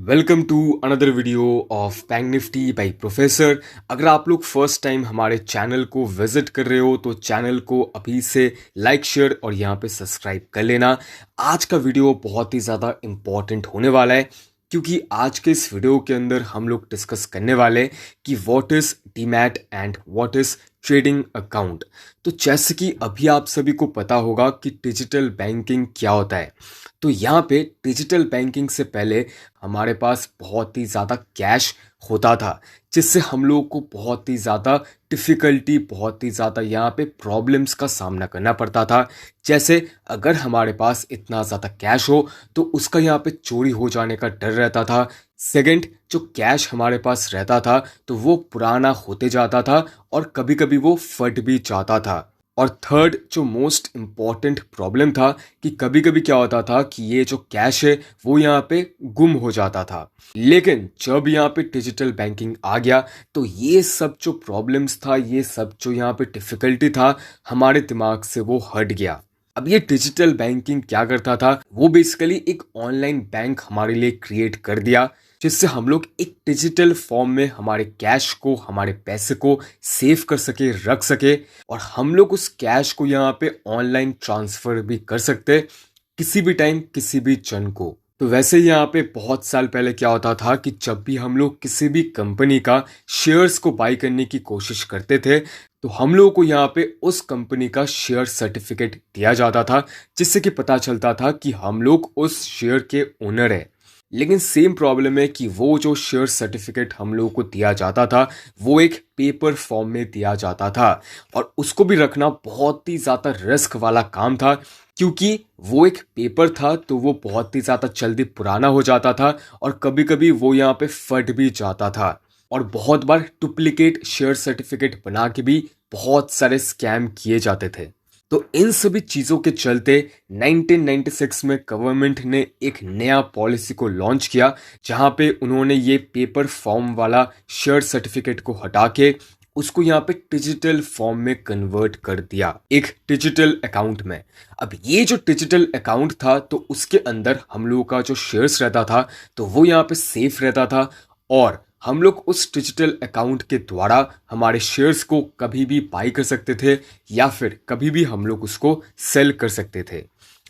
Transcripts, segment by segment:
Welcome to another video of Bank Nifty by professor. अगर आप लोग फर्स्ट टाइम हमारे चैनल को विजिट कर रहे हो तो चैनल को अभी से लाइक शेयर और यहाँ पे सब्सक्राइब कर लेना। आज का वीडियो बहुत ही ज़्यादा इम्पॉर्टेंट होने वाला है क्योंकि आज के इस वीडियो के अंदर हम लोग डिस्कस करने वाले हैं कि what is demat and what is trading account. तो जैसे कि अभी आप सभी को पता होगा कि डिजिटल बैंकिंग क्या होता है। तो यहाँ पे डिजिटल बैंकिंग से पहले हमारे पास बहुत ही ज़्यादा कैश होता था, जिससे हम लोगों को बहुत ही ज़्यादा डिफ़िकल्टी, बहुत ही ज़्यादा यहाँ पे प्रॉब्लम्स का सामना करना पड़ता था। जैसे अगर हमारे पास इतना ज़्यादा कैश हो तो उसका यहाँ पे चोरी हो जाने का डर रहता था। सेकंड, जो कैश हमारे पास रहता था तो वो पुराना होते जाता था और कभी कभी वो फट भी जाता था। और थर्ड, जो मोस्ट इम्पॉर्टेंट प्रॉब्लम था कि कभी कभी क्या होता था कि ये जो कैश है वो यहाँ पे गुम हो जाता था। लेकिन जब यहाँ पे डिजिटल बैंकिंग आ गया तो ये सब जो प्रॉब्लम्स था, ये सब जो यहाँ पे डिफिकल्टी था, हमारे दिमाग से वो हट गया। अब ये डिजिटल बैंकिंग क्या करता था, वो बेसिकली एक ऑनलाइन बैंक हमारे लिए क्रिएट कर दिया, जिससे हम लोग एक डिजिटल फॉर्म में हमारे कैश को, हमारे पैसे को सेव कर सके, रख सके, और हम लोग उस कैश को यहाँ पे ऑनलाइन ट्रांसफर भी कर सकते किसी भी टाइम, किसी भी जन को। तो वैसे ही यहाँ पे बहुत साल पहले क्या होता था कि जब भी हम लोग किसी भी कंपनी का शेयर्स को बाई करने की कोशिश करते थे तो हम लोगों को यहाँ पे उस कंपनी का शेयर सर्टिफिकेट दिया जाता था, जिससे कि पता चलता था कि हम लोग उस शेयर के ओनर है। लेकिन सेम प्रॉब्लम है कि वो जो शेयर सर्टिफिकेट हम लोगों को दिया जाता था वो एक पेपर फॉर्म में दिया जाता था, और उसको भी रखना बहुत ही ज़्यादा रिस्क वाला काम था क्योंकि वो एक पेपर था तो वो बहुत ही ज़्यादा जल्दी पुराना हो जाता था और कभी कभी वो यहाँ पे फट भी जाता था। और बहुत बार डुप्लीकेट शेयर सर्टिफिकेट बना के भी बहुत सारे स्कैम किए जाते थे। तो इन सभी चीज़ों के चलते 1996 में गवर्नमेंट ने एक नया पॉलिसी को लॉन्च किया, जहां पे उन्होंने ये पेपर फॉर्म वाला शेयर सर्टिफिकेट को हटा के उसको यहाँ पे डिजिटल फॉर्म में कन्वर्ट कर दिया, एक डिजिटल अकाउंट में। अब ये जो डिजिटल अकाउंट था तो उसके अंदर हम लोगों का जो शेयर्स रहता था तो वो यहाँ पे सेफ रहता था, और हम लोग उस डिजिटल अकाउंट के द्वारा हमारे शेयर्स को कभी भी बाई कर सकते थे या फिर कभी भी हम लोग उसको सेल कर सकते थे।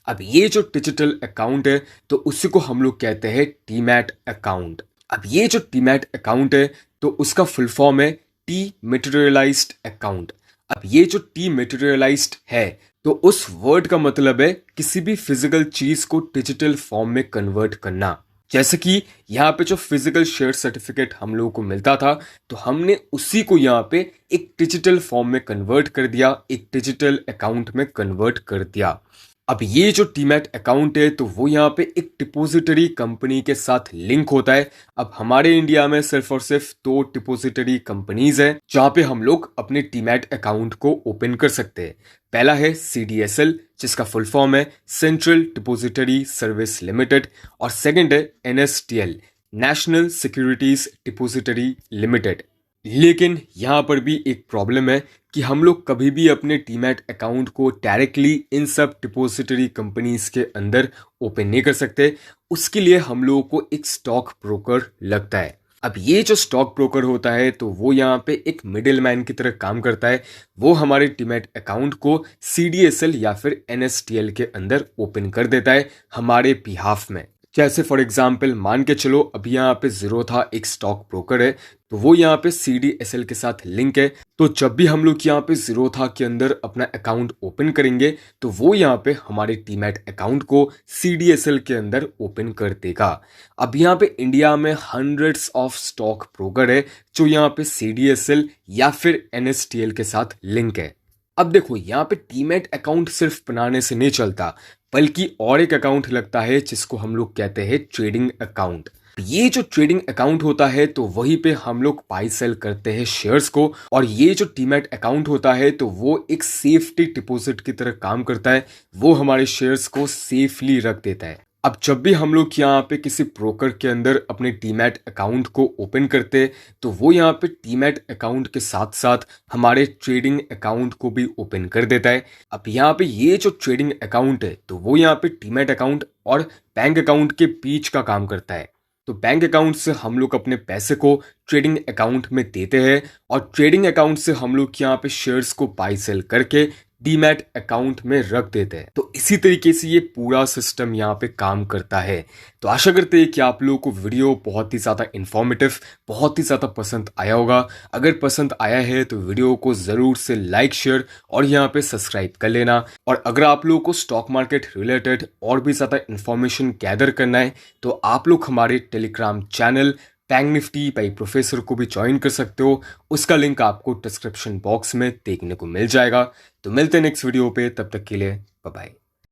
अब ये जो डिजिटल अकाउंट है तो उसी को हम लोग कहते हैं डीमैट अकाउंट। अब ये जो डीमैट अकाउंट है तो उसका फुल फॉर्म है टी मटेरियलाइज्ड अकाउंट। अब ये जो टी मटेरियलाइज्ड है तो उस वर्ड का मतलब है किसी भी फिजिकल चीज को डिजिटल फॉर्म में कन्वर्ट करना। जैसे कि यहाँ पे जो फिजिकल शेयर सर्टिफिकेट हम लोगों को मिलता था तो हमने उसी को यहाँ पे एक डिजिटल फॉर्म में कन्वर्ट कर दिया, एक डिजिटल अकाउंट में कन्वर्ट कर दिया। अब ये जो डीमैट अकाउंट है तो वो यहाँ पे एक डिपोजिटरी कंपनी के साथ लिंक होता है। अब हमारे इंडिया में सिर्फ और सिर्फ 2 डिपोजिटरी कंपनीज हैं जहाँ पे हम लोग अपने डीमैट अकाउंट को ओपन कर सकते हैं। पहला है CDSL, जिसका फुल फॉर्म है सेंट्रल डिपोजिटरी सर्विस लिमिटेड, और सेकंड है NSDL, national securities depository limited. लेकिन यहाँ पर भी एक प्रॉब्लम है कि हम लोग कभी भी अपने डीमैट अकाउंट को डायरेक्टली इन सब डिपोजिटरी कंपनीज के अंदर ओपन नहीं कर सकते। उसके लिए हम लोगों को एक स्टॉक ब्रोकर लगता है। अब ये जो स्टॉक ब्रोकर होता है तो वो यहाँ पे एक मिडिल मैन की तरह काम करता है। वो हमारे डीमैट अकाउंट को CDSL या फिर NSDL के अंदर ओपन कर देता है हमारे बिहाफ में। जैसे फॉर एग्जाम्पल मान के चलो अभी यहाँ पे जीरोधा एक स्टॉक ब्रोकर है तो वो यहाँ पे CDSL के साथ लिंक है। तो जब भी हम लोग यहाँ पे जीरोधा के अंदर अपना अकाउंट ओपन करेंगे तो वो यहाँ पे हमारे डीमैट अकाउंट को CDSL के अंदर ओपन कर देगा। अब यहाँ पे इंडिया में हंड्रेड्स ऑफ स्टॉक ब्रोकर है जो यहाँ पे CDSL या फिर NSDL के साथ लिंक है। अब देखो यहाँ पे डीमैट अकाउंट सिर्फ बनाने से नहीं चलता, बल्कि और एक अकाउंट लगता है जिसको हम लोग कहते हैं ट्रेडिंग अकाउंट। ये जो ट्रेडिंग अकाउंट होता है तो वहीं पे हम लोग बाई सेल करते हैं शेयर्स को, और ये जो डीमैट अकाउंट होता है तो वो एक सेफ्टी डिपॉजिट की तरह काम करता है। वो हमारे शेयर्स को सेफली रख देता है। अब जब भी हम लोग यहाँ पे किसी ब्रोकर के अंदर अपने डीमैट अकाउंट को ओपन करते तो वो यहाँ पे डीमैट अकाउंट के साथ साथ हमारे ट्रेडिंग अकाउंट को भी ओपन कर देता है। अब यहाँ पे ये जो ट्रेडिंग अकाउंट है तो वो यहाँ पे डीमैट अकाउंट और बैंक अकाउंट के बीच का काम करता है। तो बैंक अकाउंट से हम लोग अपने पैसे को ट्रेडिंग अकाउंट में देते हैं और ट्रेडिंग अकाउंट से हम लोग यहाँ पे शेयर्स को बाई सेल करके डीमैट अकाउंट में रख देते हैं। तो इसी तरीके से ये पूरा सिस्टम यहाँ पे काम करता है। तो आशा करते हैं कि आप लोगों को वीडियो बहुत ही ज़्यादा इन्फॉर्मेटिव, बहुत ही ज़्यादा पसंद आया होगा। अगर पसंद आया है तो वीडियो को ज़रूर से लाइक, शेयर और यहाँ पे सब्सक्राइब कर लेना। और अगर आप लोगों को स्टॉक मार्केट रिलेटेड और भी ज़्यादा इन्फॉर्मेशन गैदर करना है तो आप लोग हमारे Telegram channel bank Nifty by professor को भी ज्वाइन कर सकते हो। उसका लिंक आपको डिस्क्रिप्शन बॉक्स में देखने को मिल जाएगा। तो मिलते हैं नेक्स्ट वीडियो पे, तब तक के लिए बाय बाय।